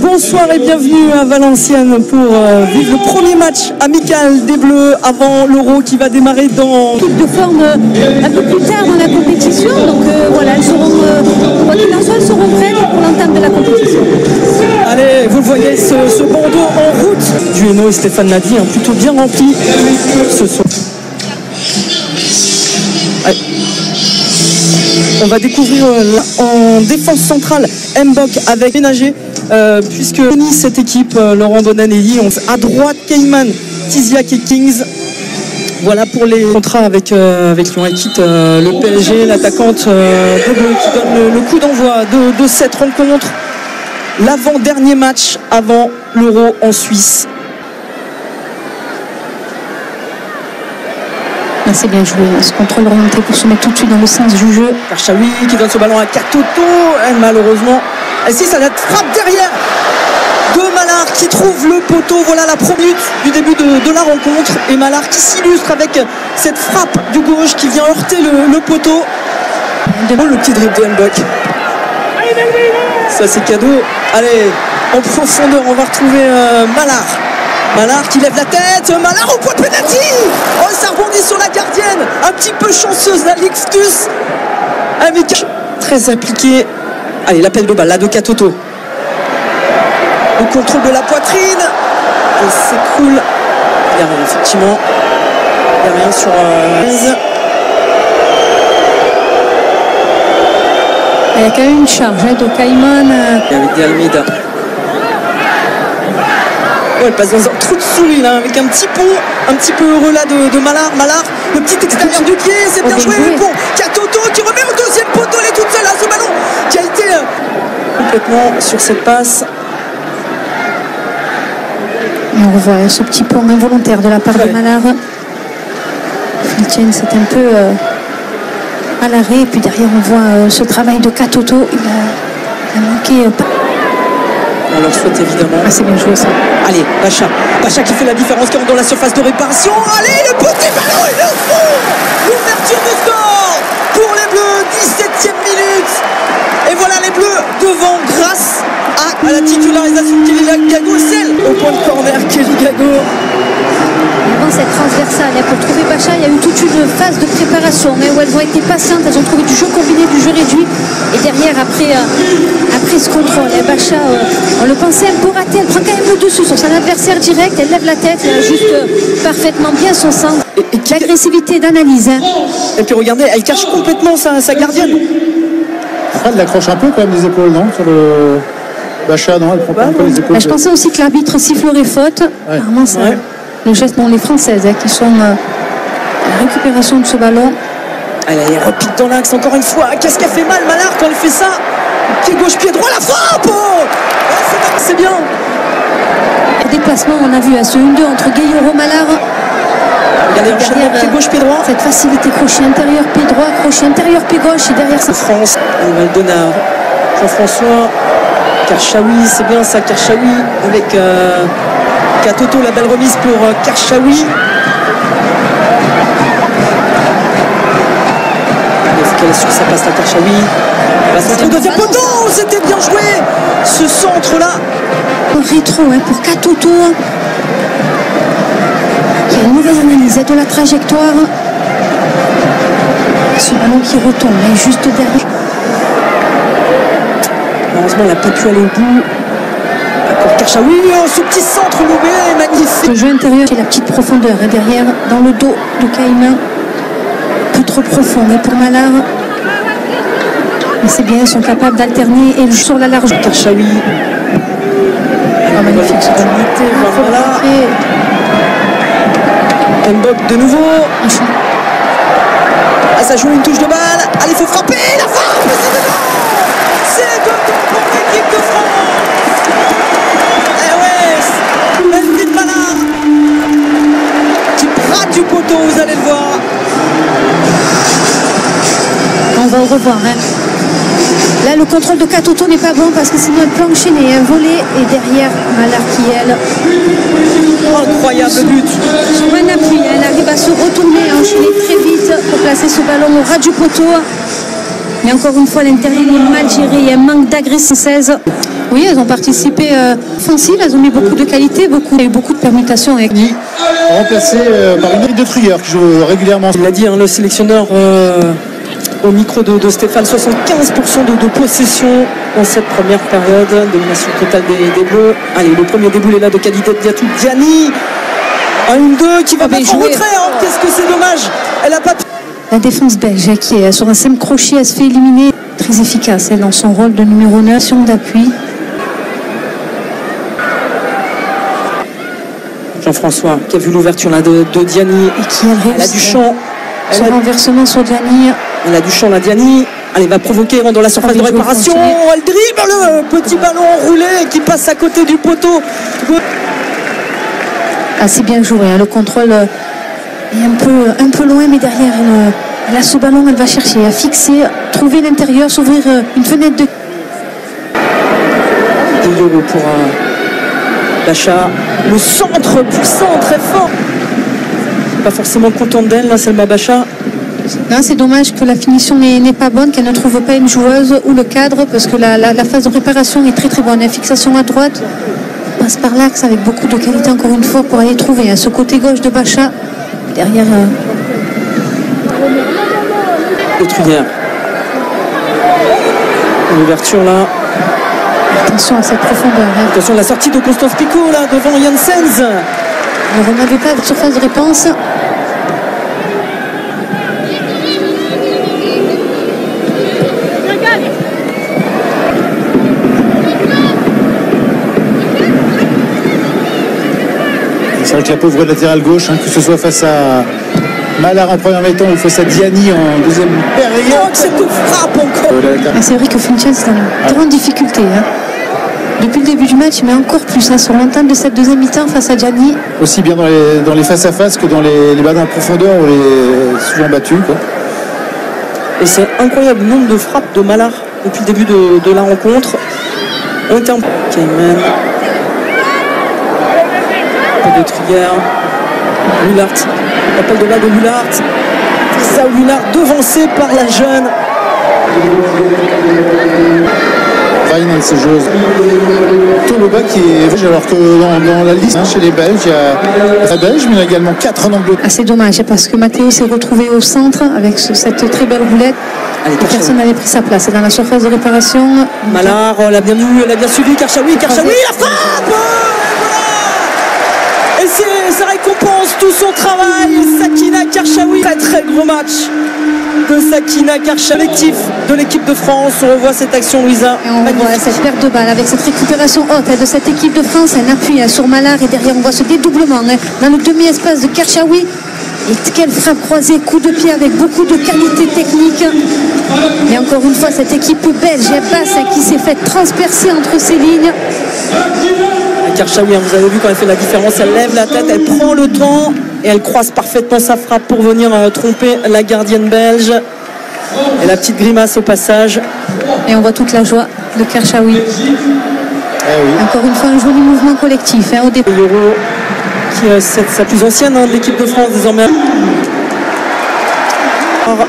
Bonsoir et bienvenue à Valenciennes pour vivre le premier match amical des Bleus avant l'Euro qui va démarrer dans... Pic de forme un peu plus tard dans la compétition, donc voilà, elles seront, quoi qu'il en soit, elles seront prêtes pour l'entame de la compétition. Allez, vous voyez ce bandeau en route. Dueno et Stéphane Nadi, plutôt bien rempli ce soir. Allez. On va découvrir en défense centrale Mbok avec Ménager, puisque cette équipe, Laurent Donanelli, à droite Cayman, Tiziak et Kings. Voilà pour les contrats avec Lyon. Elle quitte le PSG, l'attaquante de Bleu qui donne le coup d'envoi de cette rencontre. L'avant-dernier match avant l'Euro en Suisse. C'est bien joué, ce contrôle orienté pour se mettre tout de suite dans le sens du jeu. Karchaoui qui donne ce ballon à Katoto, et malheureusement, et si ça la frappe derrière de Malard qui trouve le poteau. Voilà la première minute du début de la rencontre, et Malard qui s'illustre avec cette frappe du gauche qui vient heurter le poteau. Le petit dribble de Mbok. Ça c'est cadeau. Allez, en profondeur, on va retrouver Malard qui lève la tête, Malard au point de pénalty. Oh, ça rebondit sur la gardienne, un petit peu chanceuse la Lixtus, avec très appliqué. Allez, l'appel de balle là de Katoto. Le contrôle de la poitrine, et s'écroule. Il n'y a rien, effectivement. Il n'y a rien sur Il y a quand même une charge de Cayman. Et avec des Almeida. Ouais, elle passe dans un trou de souris là, avec un petit pont, un petit peu heureux là de Malard. Malard, le petit extérieur du pied, c'est bien joué. Bon, Katoto qui remet au deuxième poteau, elle est toute seule là, ce ballon qui a été complètement sur cette passe. Et on revoit ce petit pont involontaire de la part de Malard. Filtienne, c'est un peu à l'arrêt, et puis derrière on voit ce travail de Katoto. Il a manqué pas. On leur souhaite évidemment. Ah, c'est bien joué ça. Allez, Bacha qui fait la différence, qui rentre dans la surface de réparation. Allez, le petit ballon, il le fond. L'ouverture du score pour les Bleus, 17e minute. Et voilà les Bleus devant grâce à la titularisation de Kelly Gago, celle au point de corner, Kelly Gago. Avant cette transversale, pour trouver Bacha, il y a eu toute une phase de préparation où elles ont été patientes, elles ont trouvé du jeu combiné, du jeu réduit. Et derrière, après ce contrôle, Bacha, on le pensait un peu raté, elle prend quand même le dessus sur son adversaire direct, elle lève la tête, elle ajuste parfaitement bien son centre. L'agressivité d'analyse. Et puis regardez, elle cache complètement sa gardienne. Elle l'accroche un peu quand même des épaules, non, sur le Bacha, non, elle prend pas un peu les épaules. Je pensais aussi que l'arbitre sifflerait faute. Ouais. Apparemment, ça... Le geste, les Françaises qui sont à la récupération de ce ballon. Elle repique dans l'axe encore une fois. Qu'est-ce qu'elle fait mal, Malard, quand elle fait ça? Pied gauche, pied droit, la frappe. C'est bien. Le déplacement, on a vu à ce 1-2 entre Gueye Malard. Regardez, enchaînement, pied gauche, pied droit. Cette facilité, crochet intérieur, pied droit, crochet intérieur, pied gauche, et derrière ça. France, Maldonado, Jean-François, Karchaoui, c'est bien ça, Karchaoui avec Katoto, la belle remise pour Karchaoui. Est-ce qu'elle est sur sa passe, la Karchaoui? La centre au deuxième poteau, c'était bien joué ce centre-là. Rétro pour Katoto. Il y a une mauvaise analyse de la trajectoire. Ce ballon qui retombe juste derrière. Malheureusement, elle n'a pas pu aller au bout. Karchaoui, ce petit centre loupé, magnifique. Le jeu intérieur et la petite profondeur derrière, dans le dos de Cayman. Un peu trop profond pour Malard. Mais c'est bien, ils sont capables d'alterner et sur la large. Karchaoui. Magnifique. Voilà. Mbok de nouveau. Ah, ça joue une touche de balle. Allez, il faut frapper. La frappe, c'est dedans pour l'équipe de France. Eh ouais, Melvin Malard qui rate du poteau, vous allez le voir. On va au revoir. Là, le contrôle de Katoto n'est pas bon parce que sinon elle peut enchaîner un volet et derrière Malard qui elle. Incroyable but. Sur un appui, elle arrive à se retourner, à enchaîner très vite pour placer ce ballon au ras du poteau. Mais encore une fois, l'intérieur est mal géré, il y a un manque d'agressivité. Oui, elles ont participé offensive, elles ont mis beaucoup de qualité, il y a eu beaucoup de permutations. Remplacé par une de Truyer qui joue régulièrement. Il l'a dit, hein, le sélectionneur au micro de Stéphane, 75% de possession dans cette première période, domination totale des Bleus. Allez, le premier déboulé là de qualité de Diatou Diani. Un 1-2 qui va mettre en retrait, hein. Qu'est-ce que c'est dommage. Elle a pas. La défense belge qui est sur un simple crochet, elle se fait éliminer. Très efficace elle, dans son rôle de numéro 9, d'appui. Jean-François qui a vu l'ouverture là de Diani. Et qui elle a du champ. Son renversement sur Diani. Elle a du champ la Diani. Elle va provoquer dans la surface de réparation. Elle dribble le petit ballon enroulé qui passe à côté du poteau. Assez bien joué, hein. Le contrôle est un peu loin, mais derrière elle a ce ballon, elle va chercher à fixer, trouver l'intérieur, s'ouvrir une fenêtre de 10 euros pour Bacha. Le centre puissant, très fort. Pas forcément contente d'elle, là, Selma Bacha. Non, c'est dommage que la finition n'est pas bonne, qu'elle ne trouve pas une joueuse ou le cadre, parce que la phase de réparation est très très bonne. La fixation à droite passe par l'axe avec beaucoup de qualité, encore une fois, pour aller trouver ce côté gauche de Bacha. Derrière. Truyer. L'ouverture là. Attention à cette profondeur. Hein. Attention à la sortie de Constance Picot là devant Janssens. On n'avait pas de surface de réponse. C'est vrai que la pauvre latérale gauche, hein, que ce soit face à Malard en première mi-temps ou face à Diani en deuxième période. Oh, cette frappe encore. C'est vrai que Funchal est en grande difficulté. Hein. Depuis le début du match, mais encore plus sur l'entame de cette deuxième mi-temps face à Diani. Aussi bien dans les face-à-face que dans les ballons en profondeur où elle est souvent battue. Quoi. Et c'est incroyable le nombre de frappes de Malard depuis le début de la rencontre. En termes Cayman. De Truyer. Willard. L'appel de là de Willard. Ça, Willard devancé par la jeune. Ryan, ces joueuses. Toloba qui est. Alors que dans la liste chez les Belges, il y a la Belge, mais il y a également 4 en Angleterre. C'est dommage parce que Mathéo s'est retrouvé au centre avec cette très belle roulette. Personne n'avait pris sa place. Et dans la surface de réparation. Malard l'a bien vu, elle a bien suivi. Karchaoui, la frappe. Et ça récompense tout son travail. Sakina Karchaoui. Très très gros match de Sakina Karchaoui. Collectif de l'équipe de France. On revoit cette action, Louisa. Et on voit cette perte de balle avec cette récupération haute de cette équipe de France. Un appui sur Malard et derrière on voit ce dédoublement dans le demi-espace de Karchaoui. Et quelle frappe croisée, coup de pied avec beaucoup de qualité technique. Et encore une fois, cette équipe belge basse qui s'est fait transpercer entre ses lignes. Karchaoui, vous avez vu quand elle fait la différence, elle lève la tête, elle prend le temps et elle croise parfaitement sa frappe pour venir tromper la gardienne belge. Et la petite grimace au passage. Et on voit toute la joie de Karchaoui. Oui. Encore une fois, un joli mouvement collectif au départ. Euro, qui est sa plus ancienne de l'équipe de France désormais. Alors,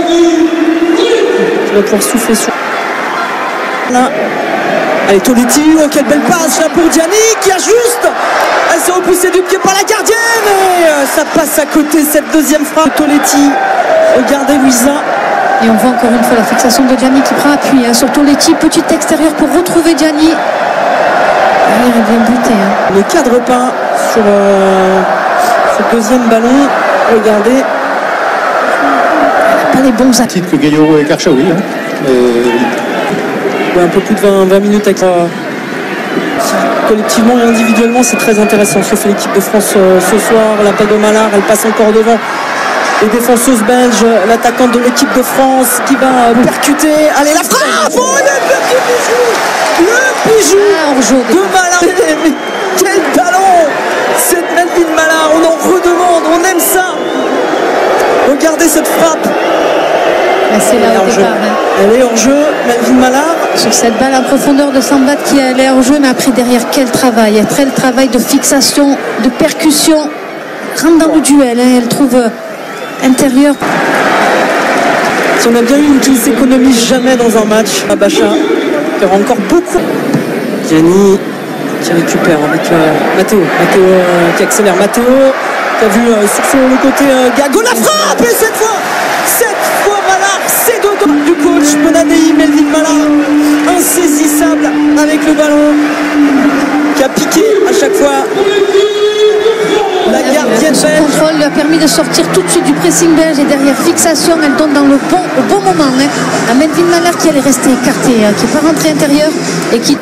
qui va pouvoir souffler sur. Là. Allez, Toletti, oh, quelle belle passe là pour Diani qui ajuste. Elle s'est repoussée du pied par la gardienne et ça passe à côté cette deuxième frappe. Toletti, regardez Louisa. Et on voit encore une fois la fixation de Diani qui prend appui sur Toletti, petit extérieur pour retrouver Diani. Elle est bien butée. Ne cadre pas sur ce deuxième ballon. Regardez. Elle n'a pas les bons appuis. Que Gaillot et Karchaoui. Un peu plus de 20 minutes avec collectivement et individuellement, c'est très intéressant ce que fait l'équipe de France ce soir. L'appel de Malard, elle passe encore devant les défenseuses belges, l'attaquante de l'équipe de France qui va percuter. Allez, la frappe. Oh, le bijou de Malard. Mais quel ballon, cette Melvin Malard, on en redemande, on aime ça. Regardez cette frappe. C'est là au départ. Elle est hors jeu, Melvin Malard. Sur cette balle en profondeur de Sambat qui est hors jeu, mais après derrière quel travail, de fixation, de percussion, rentre dans le duel, elle trouve intérieur. Si on a bien eu une qui ne s'économise jamais dans un match, à Bacha, il y aura encore beaucoup. Gianni qui récupère avec Matteo. Matteo qui accélère. Matteo qui a vu sur le côté Gago la frappe et cette fois Malard, c'est dedans du coach Bonadei. Melvin Malard insaisissable avec le ballon qui a piqué à chaque fois la gardienne. Ce contrôle lui a permis de sortir tout de suite du pressing belge et derrière fixation, elle donne au bon moment à Melvin Malard qui allait rester écarté, qui n'est pas rentré intérieur et qui...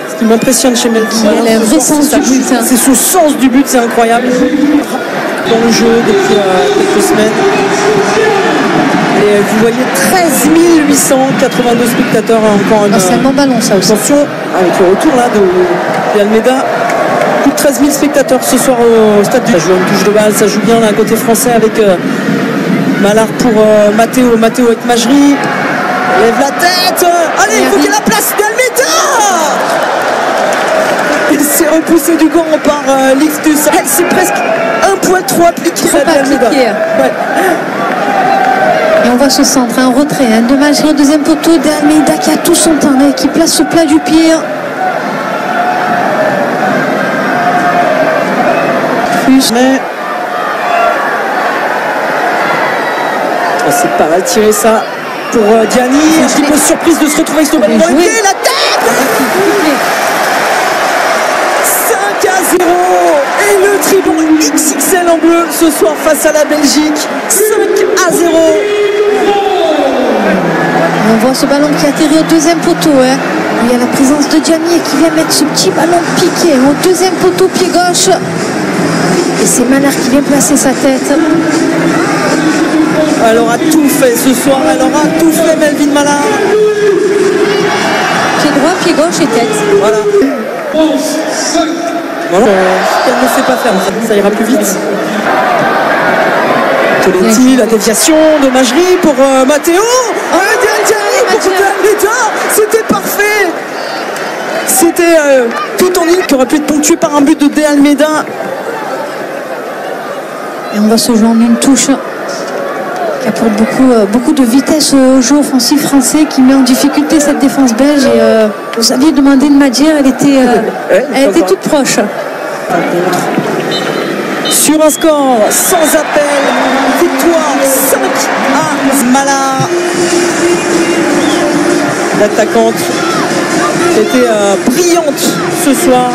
Ce qui m'impressionne chez Melvin Malard, a un vrai sens du but. C'est son sens du but, c'est incroyable. Dans le jeu depuis quelques semaines. Et vous voyez 13 882 spectateurs encore. C'est un bon ballon ça aussi. Attention avec le retour là de Almeida. Plus de 13 000 spectateurs ce soir au stade du. Ça joue une touche de balle, ça joue bien là côté français avec Malard pour Matteo. Matteo avec Majri. Lève la tête. Allez, il faut qu'il y ait la place d'Almeida. Il s'est repoussé du gant par Liftus. C'est presque un poil trop appliqué d'Almeida. Ouais. Et on voit ce centre, un retrait, un dommage au deuxième poteau d'Almeida qui a tout son temps et qui place ce plat du pied. Mais c'est pas mal tiré ça pour Gianni. Un petit peu surprise de se retrouver avec ce ballon dans les pieds. La tête 5-0 et le tribon XXL en bleu ce soir face à la Belgique. 5-0. On voit ce ballon qui atterrit au deuxième poteau. Il y a la présence de Gianni qui vient mettre ce petit ballon piqué au deuxième poteau pied gauche. Et c'est Malard qui vient placer sa tête. Elle aura tout fait ce soir, elle aura tout fait Melvin Malard. Pied droit, pied gauche et tête. Voilà. Voilà. Elle ne sait pas faire, ça ira plus vite. Toletti, la déviation de Majri pour Matteo. C'était parfait. C'était tout en ligne qui aurait pu être ponctué par un but de De Almeida. Et on va se jouer en une touche qui apporte beaucoup de vitesse au jeu offensif français qui met en difficulté cette défense belge. Et vous aviez demandé de Madjer, elle était toute proche. Sur un score sans appel, victoire 5-1 Malard. L'attaquante était brillante ce soir.